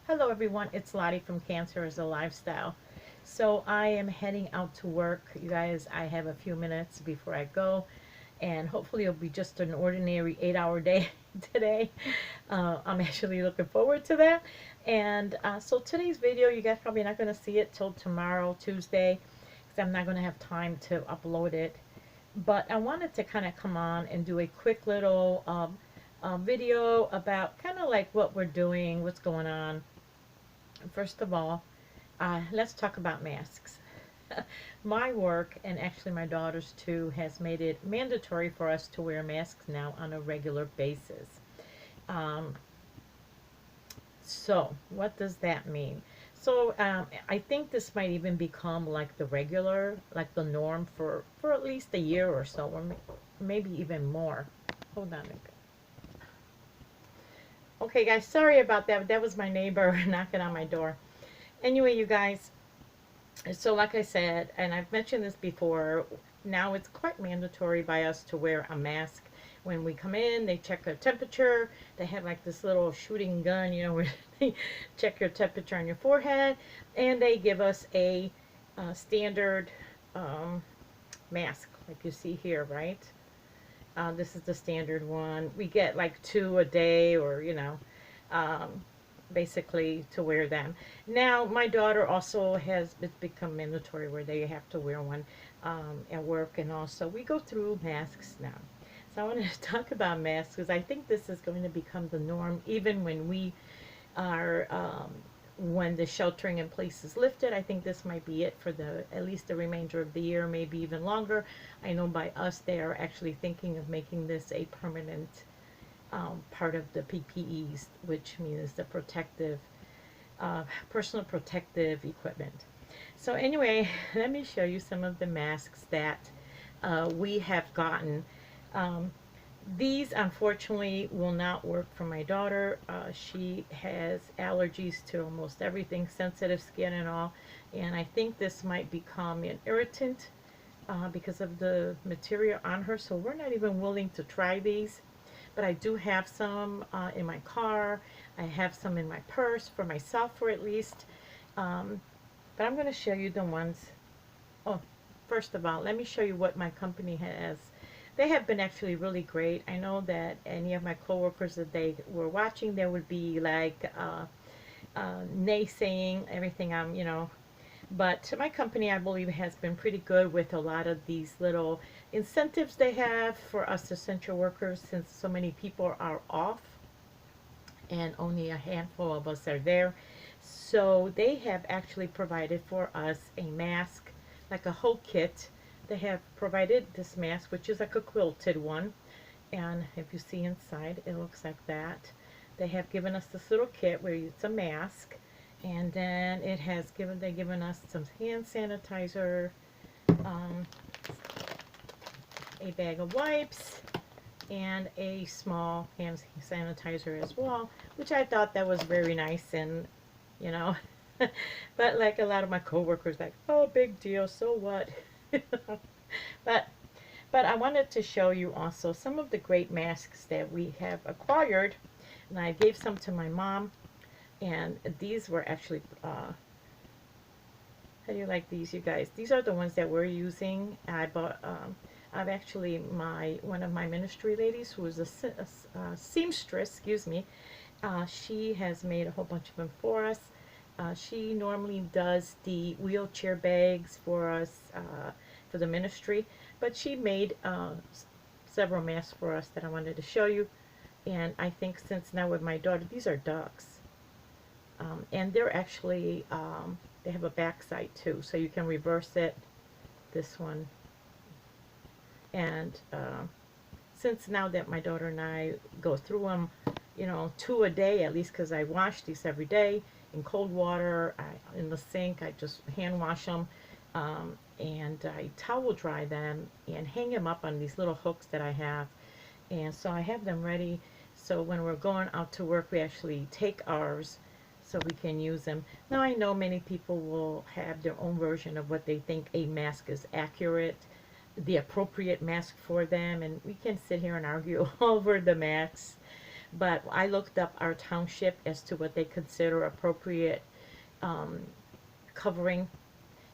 Hello everyone, it's Lottie from Cancer as a Lifestyle. So I am heading out to work. You guys, I have a few minutes before I go, and hopefully it'll be just an ordinary 8-hour day today. I'm actually looking forward to that. And so today's video, you guys probably not going to see it till tomorrow, Tuesday, because I'm not going to have time to upload it. But I wanted to kind of come on and do a quick little video about kind of like what we're doing, what's going on. First of all, let's talk about masks. My work, and actually my daughter's too, has made it mandatory for us to wear masks now on a regular basis. Um, so, what does that mean? So, I think this might even become like the regular, like the norm for at least a year or so, or maybe even more. Hold on a minute. Okay, guys, sorry about that. That was my neighbor knocking on my door. Anyway, you guys, so like I said, and I've mentioned this before, now it's quite mandatory by us to wear a mask. When we come in, they check our temperature. They have like this little shooting gun, you know, where they check your temperature on your forehead. And they give us a standard mask, like you see here, right? This is the standard one. We get like 2 a day, or, you know, um, basically to wear them. Now, my daughter also it's become mandatory where they have to wear one at work, and also we go through masks now. So I wanted to talk about masks because I think this is going to become the norm even when we are when the sheltering in place is lifted. I think this might be it for at least the remainder of the year, maybe even longer. I know by us they are actually thinking of making this a permanent part of the PPEs, which means the personal protective equipment. So anyway, let me show you some of the masks that we have gotten. Um, these unfortunately will not work for my daughter. She has allergies to almost everything, sensitive skin and all, and I think this might become an irritant because of the material on her, so we're not even willing to try these. But I do have some in my car. I have some in my purse for myself, for at least. But I'm going to show you the ones. Oh, first of all, let me show you what my company has. They have been actually really great. I know that any of my coworkers that they were watching, they would be like naysaying everything I'm, you know. But my company, I believe, has been pretty good with a lot of these little incentives they have for us essential workers, since so many people are off and only a handful of us are there. So they have actually provided for us a mask, like a whole kit. They have provided this mask, which is like a quilted one. And if you see inside, it looks like that. They have given us this little kit where it's a mask. And then it has given us some hand sanitizer, um, a bag of wipes, and a small hand sanitizer as well, which I thought that was very nice, and you know, but like a lot of my coworkers, like, oh, big deal, so what? but but I wanted to show you also some of the great masks that we have acquired, and I gave some to my mom, and these were actually how do you like these, you guys? These are the ones that we're using. I bought I've actually, one of my ministry ladies, who is a seamstress, excuse me, she has made a whole bunch of them for us. She normally does the wheelchair bags for us for the ministry, but she made several masks for us that I wanted to show you. And I think since now with my daughter, these are ducks. And they're actually, they have a back side too, so you can reverse it, this one. And since now that my daughter and I go through them, you know, 2 a day at least, because I wash these every day in cold water, in the sink. I just hand wash them, and I towel dry them and hang them up on these little hooks that I have. And so I have them ready, so when we're going out to work, we actually take ours so we can use them. Now, I know many people will have their own version of what they think a mask is accurate, the appropriate mask for them, and we can sit here and argue over the masks. But I looked up our township as to what they consider appropriate um, covering,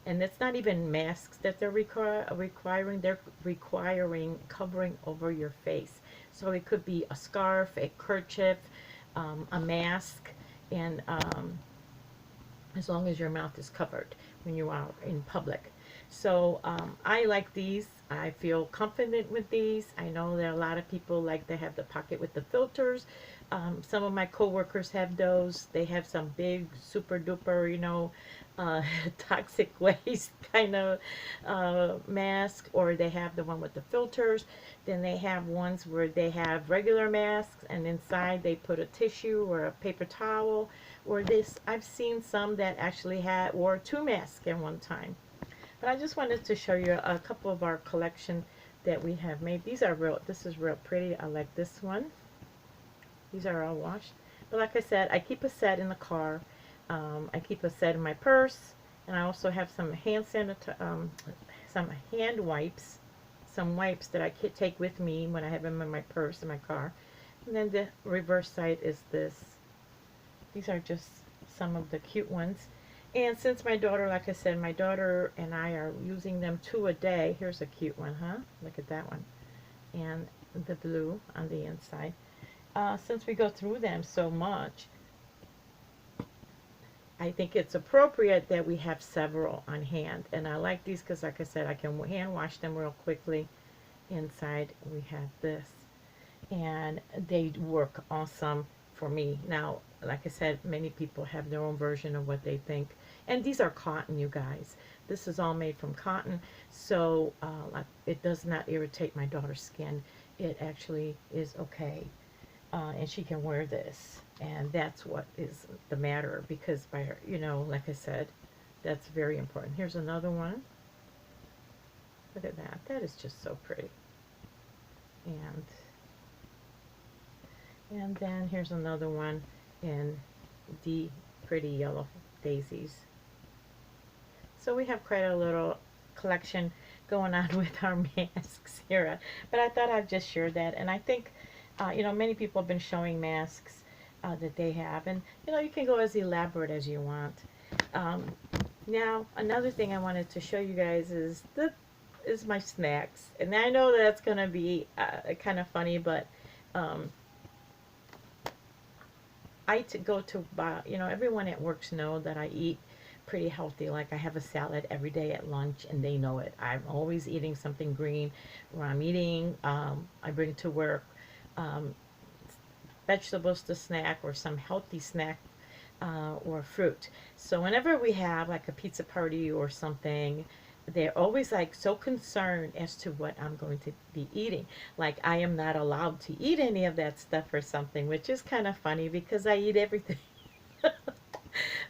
and it's not even masks that they're requiring. They're requiring covering over your face. So it could be a scarf, a kerchief, a mask, and as long as your mouth is covered when you are in public. So I like these. I feel confident with these. I know that a lot of people like to have the pocket with the filters. Some of my coworkers have those. They have some big, super duper, toxic waste kind of mask, or they have the one with the filters. Then they have ones where they have regular masks, and inside they put a tissue or a paper towel. Or this, I've seen some that actually wore 2 masks at one time. But I just wanted to show you a couple of our collection that we have made. This is real pretty. I like this one. These are all washed. But like I said, I keep a set in the car. I keep a set in my purse. And I also have some some hand wipes. Some wipes that I can take with me when I have them in my purse in my car. And then the reverse side is this. These are just some of the cute ones. And since my daughter, like I said, my daughter and I are using them 2 a day. Here's a cute one, huh? Look at that one. And the blue on the inside. Since we go through them so much, I think it's appropriate that we have several on hand. And I like these because, like I said, I can hand wash them real quickly. Inside we have this. And they work awesome for me. Now, like I said, many people have their own version of what they think. And these are cotton, you guys. This is all made from cotton, so it does not irritate my daughter's skin. It actually is okay, and she can wear this, and that's what is the matter, because by her, like I said, that's very important. Here's another one. Look at that. That is just so pretty. And then here's another one in the pretty yellow daisies. So we have quite a little collection going on with our masks here. But I thought I'd just share that. And I think, many people have been showing masks that they have. And, you can go as elaborate as you want. Now, another thing I wanted to show you guys is my snacks. And I know that's going to be kind of funny, but I go to buy, everyone at work knows that I eat pretty healthy. Like I have a salad every day at lunch, and they know it. I'm always eating something green. Where I'm eating, I bring to work vegetables to snack, or some healthy snack, or fruit. So whenever we have like a pizza party or something, they're always like so concerned as to what I'm going to be eating. Like I am not allowed to eat any of that stuff or something, which is kind of funny because I eat everything.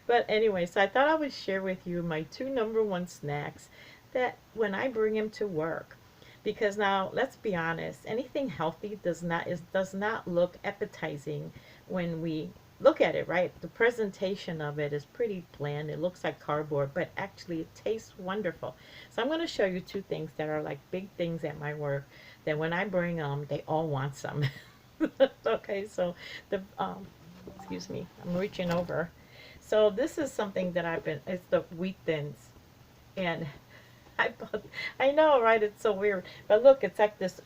But anyway, so I thought I would share with you my 2 #1 snacks that when I bring them to work. Because now, let's be honest, anything healthy does not look appetizing when we look at it, right? The presentation of it is pretty bland. It looks like cardboard, but actually it tastes wonderful. So I'm going to show you 2 things that are like big things at my work that when I bring them, they all want some. Okay, so excuse me, I'm reaching over. So this is something that it's the wheat thins. And I know, right? It's so weird. But look, it's like this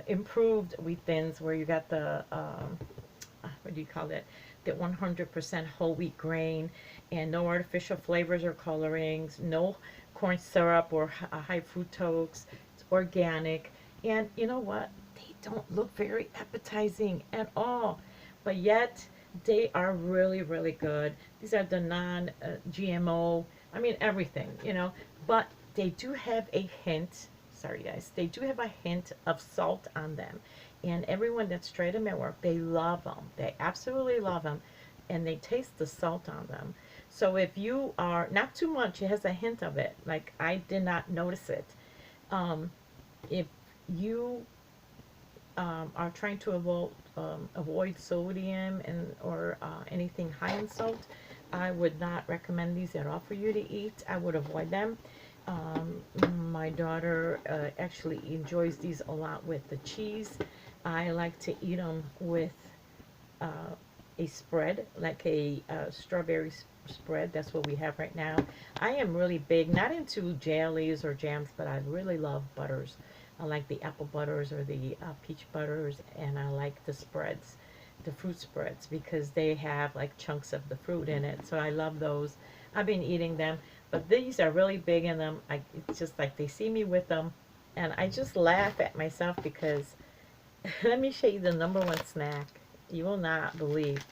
improved wheat thins where you got the, what do you call it? The 100% whole wheat grain, and no artificial flavors or colorings, no corn syrup or high fructose. It's organic. And you know what? They don't look very appetizing at all. But yet, they are really, really good. These are the non-GMO, I mean everything, but they do have a hint, sorry guys, they do have a hint of salt on them. And everyone that's tried them at work, they love them. They absolutely love them, and they taste the salt on them. So if you are, not too much, it has a hint of it, like I did not notice it. If you are trying to avoid sodium or anything high in salt, I would not recommend these at all for you to eat. I would avoid them. My daughter actually enjoys these a lot with the cheese, I like to eat them with a spread, like a strawberry spread. That's what we have right now. I am really big, not into jellies or jams, but I really love butters. I like the apple butters or the peach butters, and I like the spreads, the fruit spreads, because they have like chunks of the fruit in it. So I love those. I've been eating them, but these are really big in them. It's just like they see me with them, and I just laugh at myself because let me show you the number one snack. You will not believe.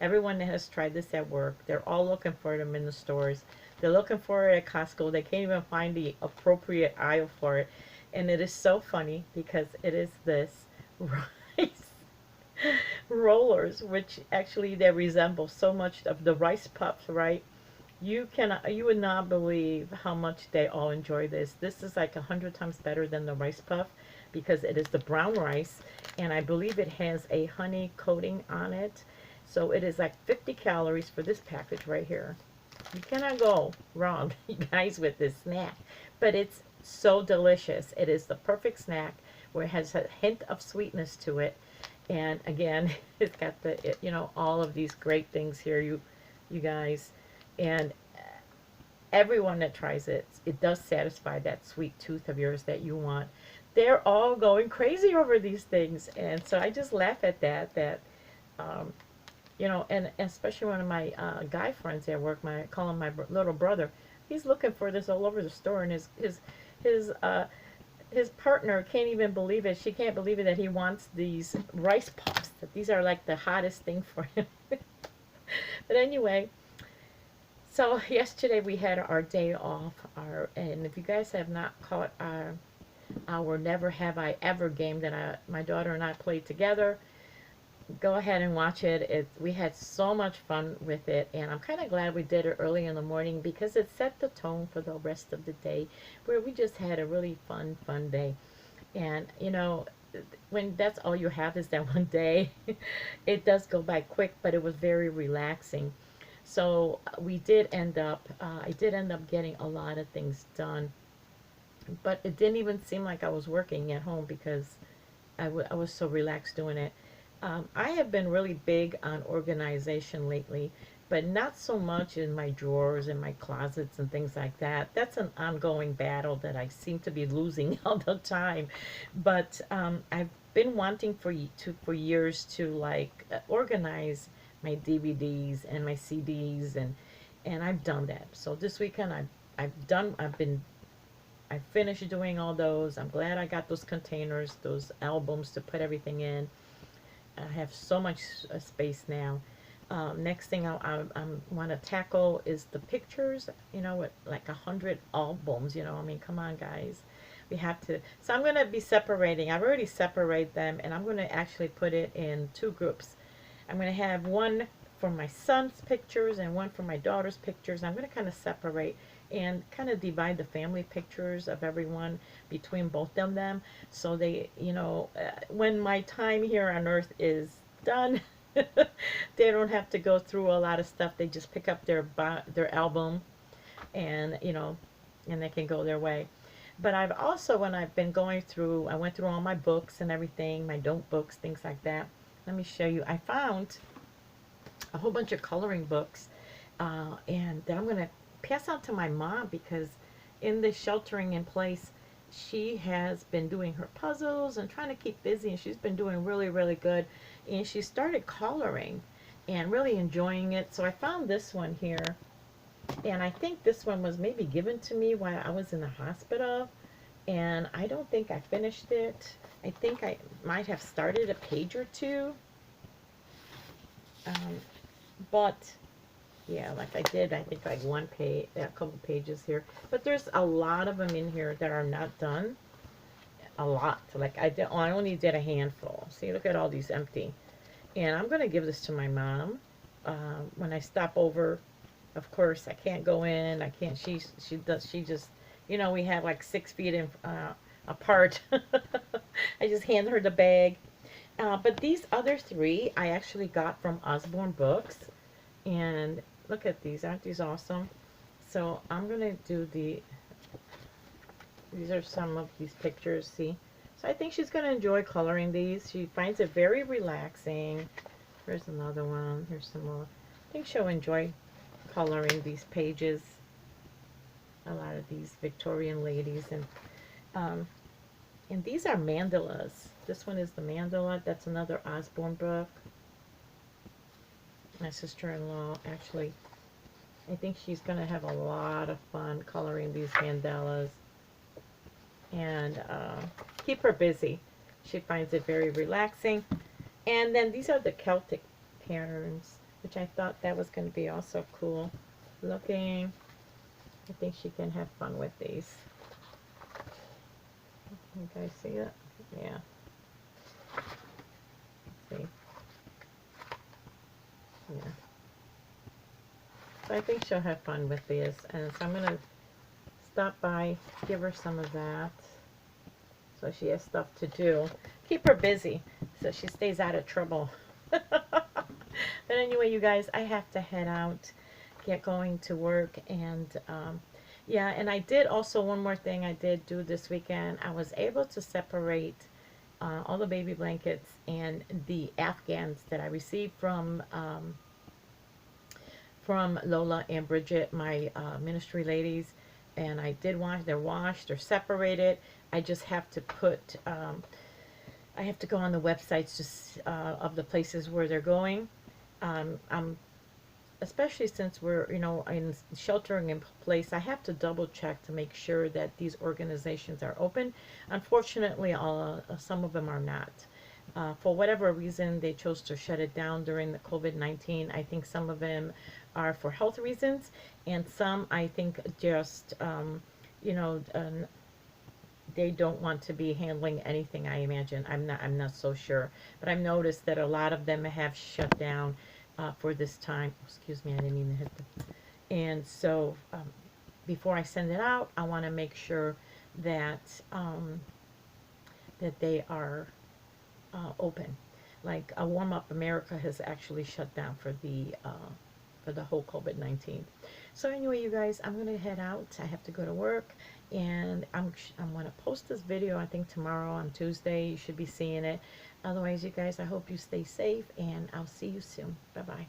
Everyone that has tried this at work, they're all looking for them in the stores. They're looking for it at Costco. They can't even find the appropriate aisle for it. And it is so funny because it is this rice rollers, which actually they resemble so much of the rice puffs, right? You would not believe how much they all enjoy this. This is like 100 times better than the rice puff because it is the brown rice, and I believe it has a honey coating on it. So it is like 50 calories for this package right here. You cannot go wrong, you guys, with this snack. But it's so delicious. It is the perfect snack where it has a hint of sweetness to it. And again, it's got all of these great things here, you guys. And everyone that tries it, it does satisfy that sweet tooth of yours that you want. They're all going crazy over these things. And so I just laugh at that, um, and especially one of my guy friends at work, I call him my little brother, he's looking for this all over the store, and his partner can't even believe it. She can't believe it that he wants these rice puffs. That these are like the hottest thing for him. But anyway, so yesterday we had our day off. And if you guys have not caught our Never Have I Ever game that my daughter and I played together, go ahead and watch it. We had so much fun with it, and I'm kind of glad we did it early in the morning because it set the tone for the rest of the day, where we just had a really fun day. And when that's all you have is that one day, it does go by quick, but it was very relaxing. So we did end up, I did end up getting a lot of things done, but it didn't even seem like I was working at home because I was so relaxed doing it. I have been really big on organization lately, but not so much in my drawers and my closets and things like that. That's an ongoing battle that I seem to be losing all the time. But I've been wanting for years to like organize my DVDs and my CDs, and I've done that. So this weekend I finished doing all those. I'm glad I got those containers, those albums to put everything in. I have so much space now. Next thing I want to tackle is the pictures, with like 100 albums, I mean, come on, guys. We have to. So I'm going to be separating. I've already separated them, and I'm going to actually put it in two groups. I'm going to have one for my son's pictures and one for my daughter's pictures. I'm going to kind of separate and kind of divide the family pictures of everyone between both of them, so they, when my time here on earth is done, they don't have to go through a lot of stuff. They just pick up their album, and and they can go their way. But I've also, when I've been going through, I went through all my books and everything, my notebooks, things like that. Let me show you. I found a whole bunch of coloring books, and that I'm going to pass out to my mom because in the sheltering in place, she has been doing her puzzles and trying to keep busy, and she's been doing really, really good. And she started coloring and really enjoying it. So I found this one here, and I think this one was maybe given to me while I was in the hospital, and I don't think I finished it. I think I might have started a page or two, but yeah, like I did, I think like one page, a couple pages here. But there's a lot of them in here that are not done. A lot. Like I only did a handful. See, look at all these empty. And I'm going to give this to my mom. When I stop over, of course, I can't go in. I can't, she just, we have like 6 feet apart. I just hand her the bag. But these other 3 I actually got from Osborne Books. And look at these. Aren't these awesome? So I'm going to do these are some of these pictures, see? So I think she's going to enjoy coloring these. She finds it very relaxing. Here's another one. Here's some more. I think she'll enjoy coloring these pages. A lot of these Victorian ladies. And these are mandalas. This one is the mandala. That's another Osborne book. My sister-in-law, actually, I think she's going to have a lot of fun coloring these mandalas. And keep her busy. She finds it very relaxing. And then these are the Celtic patterns, which I thought that was going to be also cool looking. I think she can have fun with these. You guys see it? Yeah. Let's see. Yeah. So I think she'll have fun with these. And so I'm going to stop by, give her some of that. So she has stuff to do. Keep her busy so she stays out of trouble. But anyway, you guys, I have to head out, get going to work. And yeah, and I did also, one more thing I did do this weekend. I was able to separate all the baby blankets and the Afghans that I received from Lola and Bridget, my ministry ladies. And I did wash. They're washed. They're separated. I just have to put. I have to go on the websites just of the places where they're going. I'm especially since we're in sheltering in place. I have to double check to make sure that these organizations are open. Unfortunately, some of them are not. For whatever reason, they chose to shut it down during the COVID-19. I think some of them are for health reasons, and some I think just, they don't want to be handling anything, I imagine. I'm not so sure. But I've noticed that a lot of them have shut down for this time. Excuse me, I didn't mean to hit the... And so before I send it out, I want to make sure that, that they are open. Like Warm Up America has actually shut down for the whole COVID-19. So anyway, you guys, I'm gonna head out. I have to go to work, and I'm gonna post this video. I think tomorrow on Tuesday. You should be seeing it. Otherwise, you guys, I hope you stay safe, and I'll see you soon. Bye bye.